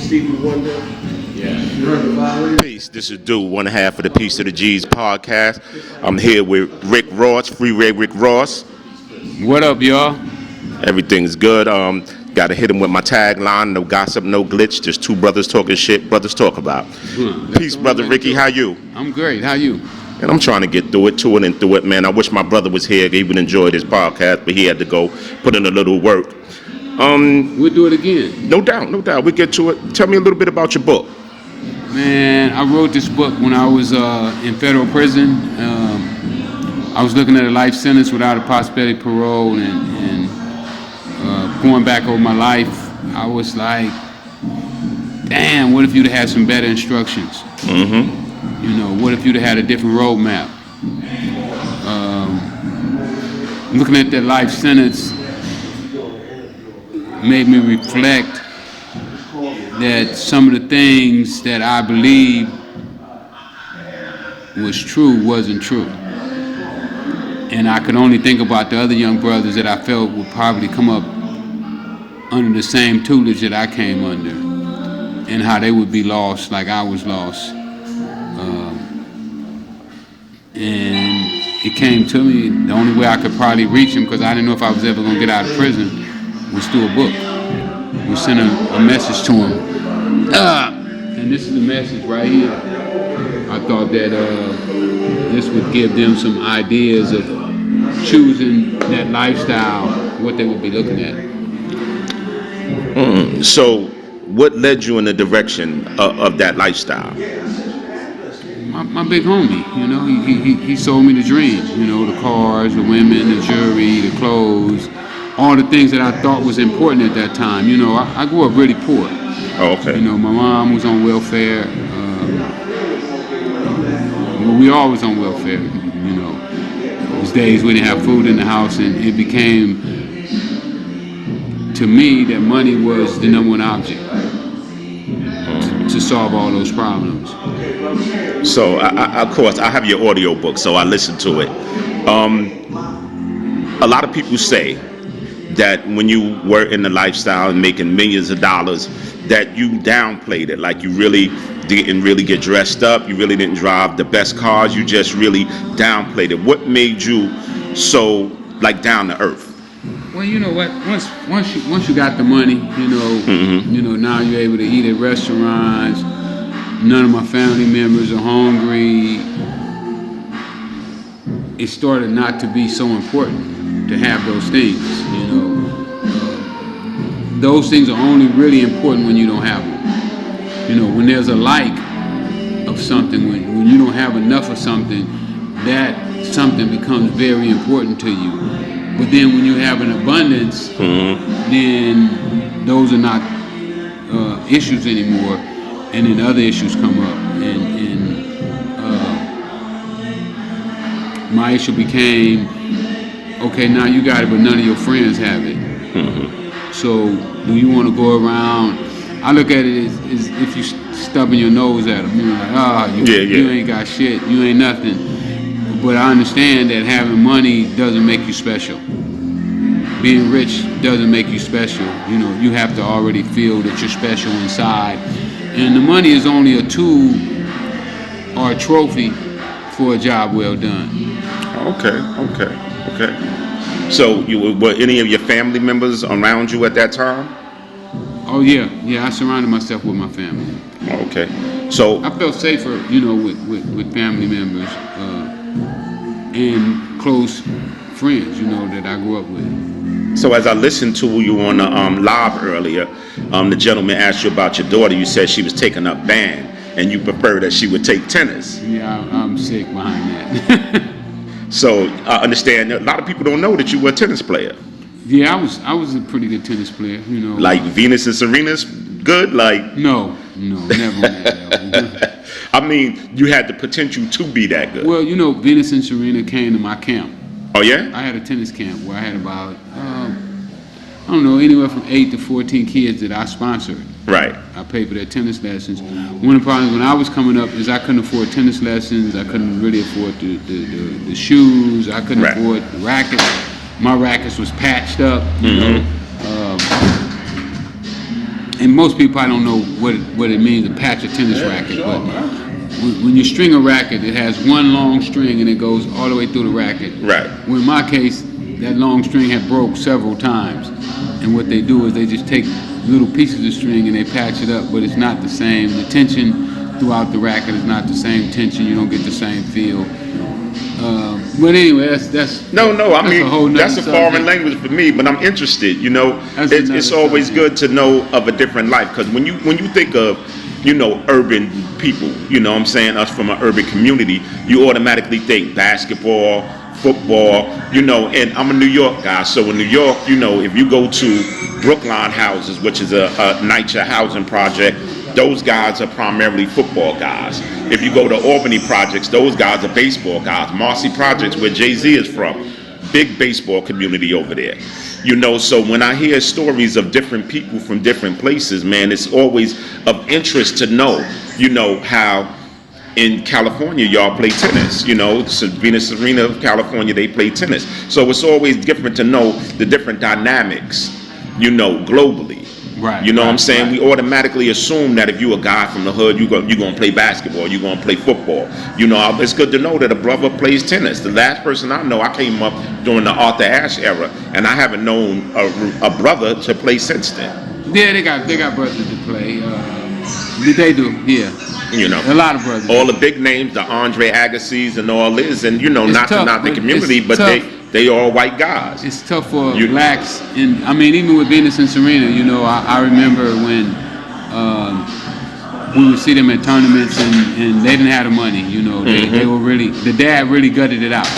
Stevie Wonder. Yeah. You heard the violin? Peace. This is Dude, one half of the Piece of the G's podcast. I'm here with Rick Ross, Freeway Rick Ross. What up, y'all? Everything's good. Got to hit him with my tagline: no gossip, no glitch. Just two brothers talking shit. Brothers talk about. Peace, brother Ricky. How you? I'm great. How you? And I'm trying to get through it, to it and through it, man. I wish my brother was here. He would enjoy this podcast, but he had to go put in a little work. We'll do it again. No doubt, no doubt. We get to it. Tell me a little bit about your book. Man, I wrote this book when I was in federal prison. I was looking at a life sentence without a possibility of parole, and going back over my life, I was like, damn, what if you'd have had some better instructions? Mm-hmm. You know, what if you'd have had a different roadmap? Looking at that life sentence made me reflect that some of the things that I believed was true wasn't true. And I could only think about the other young brothers that I felt would probably come up under the same tutelage that I came under, and how they would be lost like I was lost. And it came to me, the only way I could probably reach them, because I didn't know if I was ever going to get out of prison, was through a book. We sent a message to them. And this is the message right here. I thought that this would give them some ideas of choosing that lifestyle, what they would be looking at. So, what led you in the direction of that lifestyle? My big homie, you know, he sold me the dreams, you know, the cars, the women, the jewelry, the clothes, all the things that I thought was important at that time. You know, I grew up really poor. Oh, okay. You know, my mom was on welfare. We all was on welfare, you know. Those days we didn't have food in the house, and it became, to me, that money was the number one object to solve all those problems. So, of course, I have your audio book, so I listened to it. A lot of people say that when you were in the lifestyle and making millions of dollars, that you downplayed it, like you really didn't really get dressed up, you really didn't drive the best cars, you just really downplayed it. What made you so, like, down to earth? Well, you know what? Once you got the money, you know, Mm-hmm. you know, now you're able to eat at restaurants. None of my family members are hungry. It started not to be so important to have those things. You know, those things are only really important when you don't have them. You know, when there's a lack of something, when you don't have enough of something, that something becomes very important to you. But then when you have an abundance, then those are not issues anymore, and then other issues come up. And my issue became, okay, now you got it, but none of your friends have it. So do you want to go around? I look at it as if you stubbing your nose at them. You're like, you ain't got shit, you ain't nothing. But I understand that having money doesn't make you special. Being rich doesn't make you special. You know, you have to already feel that you're special inside. And the money is only a tool or a trophy for a job well done. Okay. So, were any of your family members around you at that time? Oh yeah, I surrounded myself with my family. Okay. So I felt safer, you know, with family members and close friends, you know, that I grew up with. So as I listened to you on the live earlier, the gentleman asked you about your daughter. You said she was taking up band, and you prefer that she would take tennis. Yeah, I'm sick behind that. So I understand that a lot of people don't know that you were a tennis player. Yeah, I was a pretty good tennis player, you know. Like Venus and Serena's good? Like No, never on that level. I mean, you had the potential to be that good. Well, you know, Venus and Serena came to my camp. Oh yeah? I had a tennis camp where I had about, I don't know, anywhere from 8 to 14 kids that I sponsored. Right. I paid for their tennis lessons. One of the problems when I was coming up is I couldn't afford tennis lessons. I couldn't really afford the shoes. I couldn't afford the rackets. My rackets was patched up, you know. and most people I don't know what it means to patch a tennis racket, but when you string a racket, it has one long string and it goes all the way through the racket. Right. Well, in my case, that long string had broke several times, and what they do is they just take little pieces of string and they patch it up, but it's not the same. The tension throughout the racket is not the same tension. You don't get the same feel. But anyway, that's no. I that's mean, a whole that's a nother foreign subject. language for me, but I'm interested. You know, That's it's another always subject. good to know of a different life, because when you think of, you know, urban people, you know what I'm saying, us from an urban community, you automatically think basketball, football, you know. And I'm a New York guy, so in New York, you know, if you go to Brookline houses, which is a NYCHA housing project, those guys are primarily football guys. If you go to Albany projects, those guys are baseball guys. Marcy projects, where Jay-Z is from, big baseball community over there. You know, so when I hear stories of different people from different places, man, it's always of interest to know, you know, how in California y'all play tennis. You know, Venus Arena of California, they play tennis. So it's always different to know the different dynamics, you know, globally. Right. You know what I'm saying? Right. We automatically assume that if you a guy from the hood, you're going to play basketball, you're going to play football. You know, it's good to know that a brother plays tennis. The last person I know, I came up during the Arthur Ashe era, and I haven't known a brother to play since then. Yeah, they got brothers to play. They do, yeah. You know, a lot of brothers. All the big names, the Andre Agassi's and all this, and you know, It's not tough, to knock the but community, it's but tough. they all white guys. It's tough for You- blacks, and I mean, even with Venus and Serena, you know, I remember when we would see them at tournaments, and they didn't have the money. You know, they were really, the dad really gutted it out.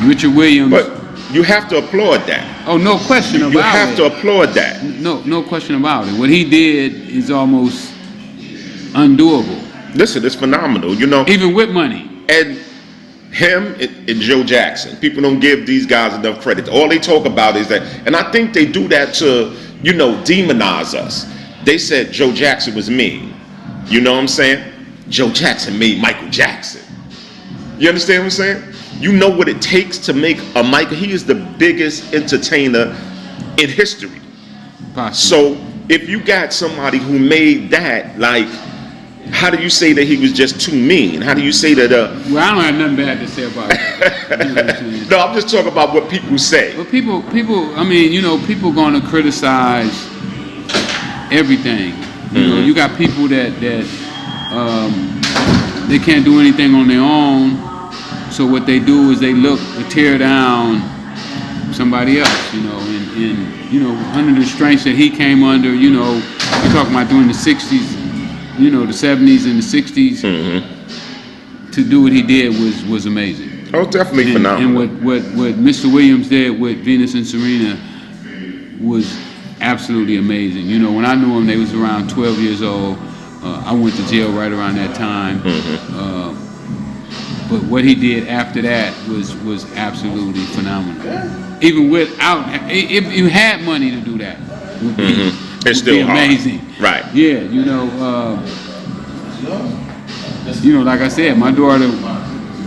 Richard Williams. But you have to applaud that. Oh, no question about it. You have to applaud that. No question about it. What he did is almost undoable, Listen, it's phenomenal. You know, even with money. and him and Joe Jackson. People don't give these guys enough credit. All they talk about is that, and I think they do that to, you know, demonize us. They said Joe Jackson was mean. You know what I'm saying? Joe Jackson made Michael Jackson. You understand what I'm saying? You know what it takes to make a Michael. He is the biggest entertainer in history. Possibly. So if you got somebody who made that, like, how do you say that he was just too mean? How do you say that? Well, I don't have nothing bad to say about it. You know what I'm saying? No, I'm just talking about what people say. But people, I mean, you know, people gonna criticize everything. You know, you got people that they can't do anything on their own. So what they do is they look to tear down somebody else. You know, and you know, under the strengths that he came under. You know, you're talking about during the '60s. You know, the '70s and the '60s. To do what he did was amazing. Oh, definitely phenomenal. And what Mr. Williams did with Venus and Serena was absolutely amazing. You know, when I knew him, they was around 12 years old. I went to jail right around that time. But what he did after that was absolutely phenomenal. Even without, if you had money to do that, would be, It's still hard. amazing. Right. Yeah, you know, like I said, my daughter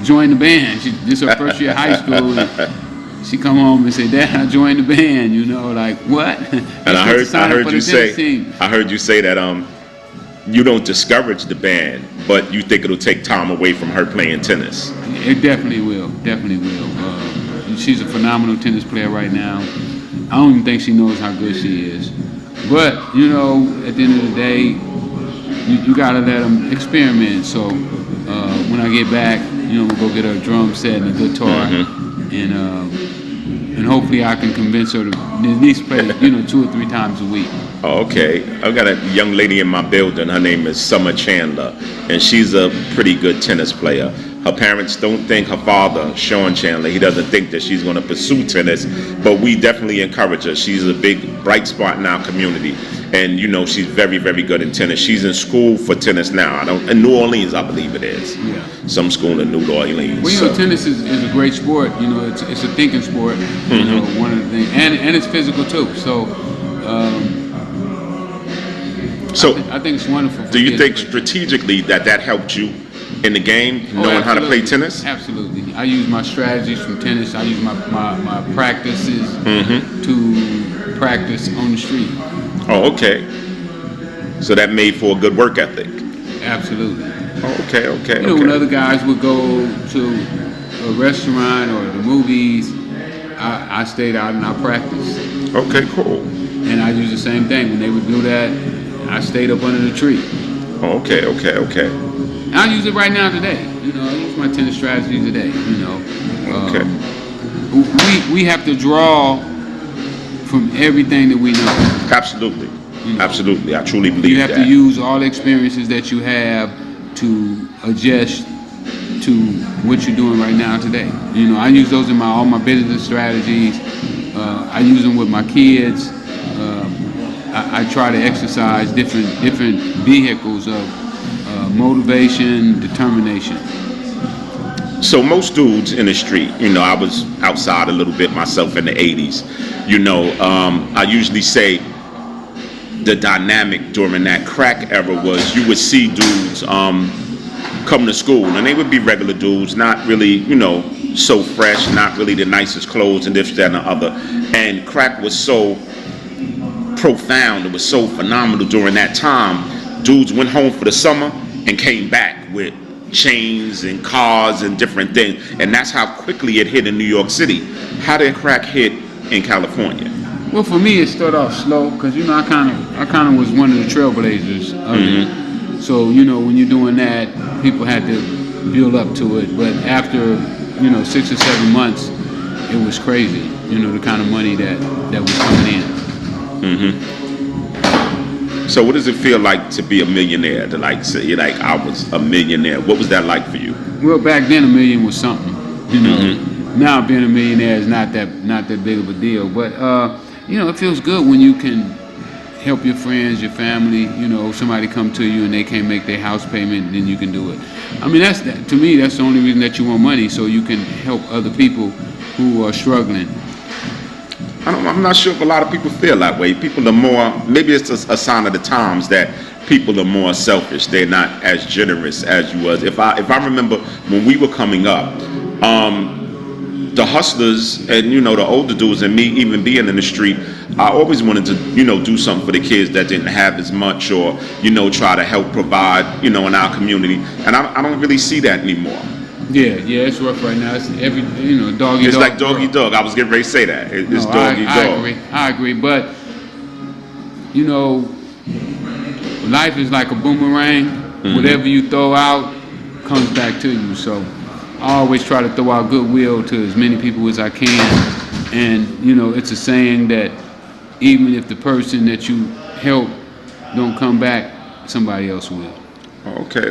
joined the band. This is her first year of high school. And she come home and say, "Dad, I joined the band." You know, like what? And I heard you say that you don't discourage the band, but you think it'll take time away from her playing tennis. It definitely will. She's a phenomenal tennis player right now. I don't even think she knows how good she is. But you know, at the end of the day, you gotta let them experiment. So when I get back, you know, we'll go get her a drum set and a guitar, and hopefully I can convince her to at least play, you know, 2 or 3 times a week. Oh, okay. I've got a young lady in my building. Her name is Summer Chandler, and she's a pretty good tennis player. Her parents don't think her father, Sean Chandler, he doesn't think that she's going to pursue tennis, but we definitely encourage her. She's a big bright spot in our community, and you know, she's very, very good in tennis. She's in school for tennis now. In New Orleans, I believe it is. Yeah. Some school in New Orleans. Well, you know, tennis is a great sport. You know, it's a thinking sport. You know, one of the things, and it's physical too. So, I think it's wonderful. Do you think strategically that helped you in the game, knowing how to play tennis? Absolutely. I use my strategies from tennis. I use my practices to practice on the street. Oh, okay. So that made for a good work ethic. Absolutely. Okay. You know, when other guys would go to a restaurant or the movies, I stayed out and I practiced. Okay, cool. And I used the same thing. When they would do that, I stayed up under the tree. Okay. And I use it right now today. You know, I use my tennis strategy today. You know, Okay. We have to draw from everything that we know. Absolutely. You know, Absolutely. I truly believe you have that. to use all the experiences that you have to adjust to what you're doing right now today. You know, I use those in all my business strategies. I use them with my kids. I try to exercise different vehicles of motivation, determination. So most dudes in the street, you know, I was outside a little bit myself in the 80s. You know, I usually say the dynamic during that crack era was you would see dudes come to school, and they would be regular dudes, not really, you know, so fresh, not really the nicest clothes and this, that, and the other. And crack was so profound, it was so phenomenal during that time. Dudes went home for the summer and came back with chains and cars and different things, and that's how quickly it hit in New York City. How did crack hit in California? Well, for me, it started off slow because, you know, I kind of was one of the trailblazers of it. So, you know, when you're doing that, people had to build up to it. But after, you know, 6 or 7 months, it was crazy. You know, the kind of money that was coming in. So, what does it feel like to be a millionaire? To like say, like, I was a millionaire. What was that like for you? Well, back then, $1 million was something. You know, now being a millionaire is not that big of a deal. But you know, it feels good when you can help your friends, your family. You know, somebody come to you and they can't make their house payment, then you can do it. I mean, to me, that's the only reason that you want money, so you can help other people who are struggling. I'm not sure if a lot of people feel that way. People are more, maybe it's a sign of the times that people are more selfish. They're not as generous as you was. If I remember when we were coming up, the hustlers and, you know, the older dudes and me even being in the street, I always wanted to, you know, do something for the kids that didn't have as much, or, you know, try to help provide, you know, in our community. And I don't really see that anymore. Yeah, it's rough right now. It's doggy dog. It's like doggy dog. I was getting ready to say that. It's doggy dog. I agree. But, you know, life is like a boomerang. Whatever you throw out comes back to you. So I always try to throw out goodwill to as many people as I can. And, you know, it's a saying that even if the person that you help don't come back, somebody else will. Okay.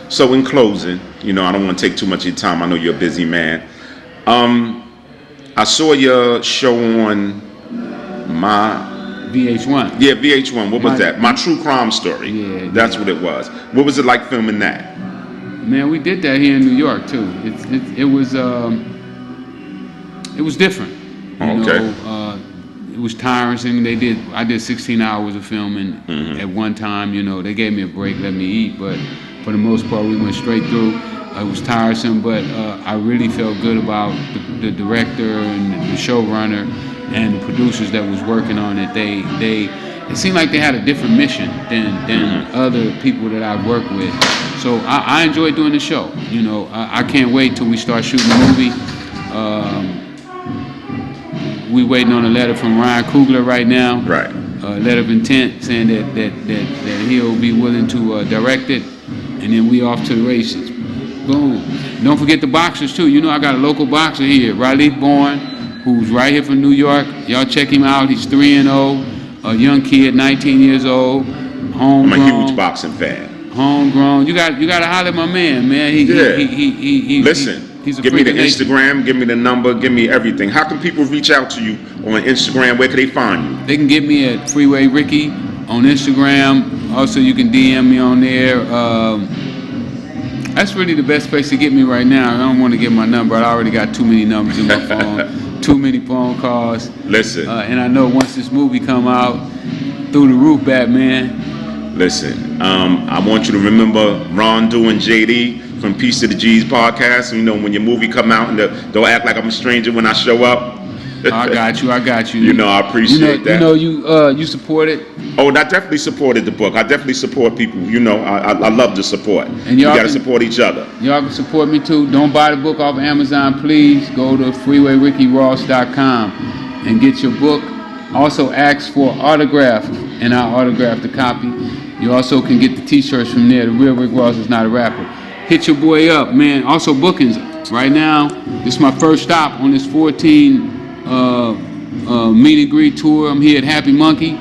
So in closing, you know, I don't want to take too much of your time. I know you're a busy man. I saw your show on VH1. Yeah, VH1. What was that? My True Crime Story. Yeah. That's what it was. What was it like filming that? Man, we did that here in New York too. It was different. You know, it was tiring. I did 16 hours of filming at one time. You know, they gave me a break, let me eat, but for the most part, we went straight through. It was tiresome, but I really felt good about the director and the showrunner and the producers that was working on it. It seemed like they had a different mission than other people that I've worked with. So I enjoyed doing the show. You know, I can't wait till we start shooting the movie. We waiting on a letter from Ryan Coogler right now. Right. A letter of intent saying that he'll be willing to direct it, and then we off to the races. Boom. Don't forget the boxers too. You know, I got a local boxer here, Riley Bourne, who's right here from New York. Y'all check him out. He's 3-0, a young kid, 19 years old, homegrown. I'm a huge boxing fan. Homegrown. You got to holler at my man. Listen. Give me the Instagram, give me the number, give me everything. How can people reach out to you on Instagram? Where can they find you? They can get me at Freeway Ricky on Instagram. Also, you can DM me on there. That's really the best place to get me right now. I don't want to give my number. I already got too many numbers in my phone, too many phone calls. Listen. And I know once this movie come out, through the roof, Batman. Listen, I want you to remember Ron and JD from Peace to the G's podcast. You know, when your movie come out, and don't act like I'm a stranger when I show up. I got you. You know, I appreciate that. You know, you support it. Oh, and I definitely supported the book. I definitely support people. You know, I love the support. And you got to support each other. Y'all can support me too. Don't buy the book off Amazon, please. Go to freewayrickyross.com and get your book. Also ask for autograph, and I'll autograph the copy. You also can get the t-shirts from there. The Real Rick Ross is not a rapper. Hit your boy up, man. Also bookings. Right now, this is my first stop on this 14 meet and greet tour. I'm here at Happy Monkey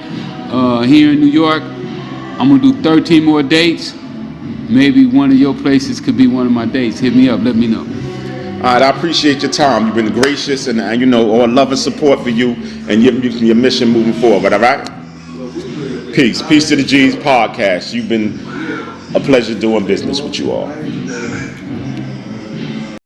here in New York. I'm going to do 13 more dates. Maybe one of your places could be one of my dates. Hit me up. Let me know. All right, I appreciate your time. You've been gracious, and you know, all love and support for you and your mission moving forward. All right? Peace to the G's podcast. You've been a pleasure doing business with you all.